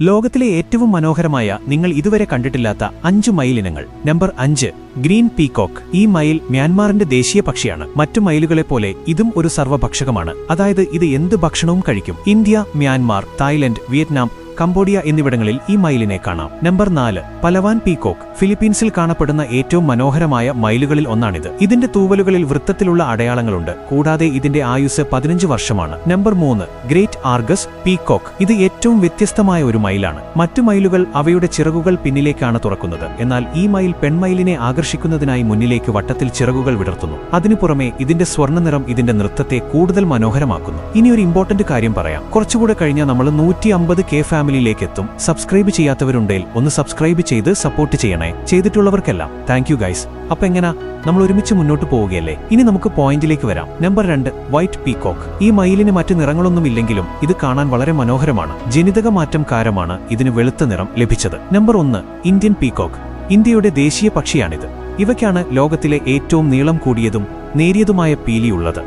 ലോകത്തിലെ ഏറ്റവും മനോഹരമായ നിങ്ങൾ ഇതുവരെ കണ്ടിട്ടില്ലാത്ത 5 മയിലിനങ്ങൾ. Number 5, green peacock. ഈ മയിൽ മ്യാൻമാറിന്റെ ദേശീയ പക്ഷിയാണ്. മറ്റു മയിലുകളെപ്പോലെ ഇതും ഒരു സർവ്വഭക്ഷകമാണ്. അതായത് ഇത് എന്ത് ഭക്ഷണവും കഴിക്കും. India, Myanmar, Thailand, Vietnam, Cambodia എന്നിവിടങ്ങളിൽ ഈ മയിലിനെ കാണാം. Number 4, പലവാൻ peacock. ഫിലിപ്പീൻസിൽ കാണപ്പെടുന്ന ഏറ്റവും മനോഹരമായ മയിലുകളിൽ ഒന്നാണിത്. ഇതിന്റെ തൂവലുകളിൽ വൃത്തത്തിലുള്ള അടയാളങ്ങളുണ്ട്. കൂടാതെ ഇതിന്റെ ആയുസ് 15 വർഷമാണ്. Number 3, great args peacock. ഇത് ഏറ്റവും വ്യത്യസ്തമായ ഒരു മയിലാണ്. മറ്റു മയിലുകൾ അവയുടെ ചിറകുകൾ പിന്നിലേക്കാണ് തുറക്കുന്നത്. എന്നാൽ ഈ മയിൽ പെൺമയിലിനെ ആകർഷിക്കുന്നതിനായി മുന്നിലേക്ക് വട്ടത്തിൽ ചിറകുകൾ വിടർത്തുന്നു. അതിനു പുറമെ ഇതിന്റെ സ്വർണ്ണനിറം ഇതിന്റെ നൃത്തത്തെ കൂടുതൽ മനോഹരമാക്കുന്നു. ഇനി ഒരു ഇമ്പോർട്ടന്റ് കാര്യം പറയാം. കുറച്ചുകൂടെ കഴിഞ്ഞാൽ നമ്മൾ 150K ഫാമിലിയിലേക്ക് എത്തും. സബ്സ്ക്രൈബ് ചെയ്യാത്തവരുണ്ടെങ്കിൽ ഒന്ന് സബ്സ്ക്രൈബ് ചെയ്ത് സപ്പോർട്ട് ചെയ്യണേ. ചെയ്തിട്ടുള്ളവർക്കെല്ലാം താങ്ക് യു ഗൈസ്. അപ്പൊ എങ്ങനെ നമ്മൾ ഒരുമിച്ച് മുന്നോട്ട് പോവുകയല്ലേ? ഇനി നമുക്ക് പോയിന്റിലേക്ക് വരാം. Number 2, white peacock. ഈ മയിലിന് മറ്റ് നിറങ്ങളൊന്നുമില്ലെങ്കിലും ഇത് കാണാൻ വളരെ മനോഹരമാണ്. ജനിതക മാറ്റം കാരണമാണ് ഇതിന് വെളുത്ത നിറം ലഭിച്ചത്. Number 1, Indian peacock. ഇന്ത്യയുടെ ദേശീയ പക്ഷിയാണിത്. ഇവയ്ക്കാണ് ലോകത്തിലെ ഏറ്റവും നീളം കൂടിയതും നേരിയതുമായ പീലിയുള്ളത്.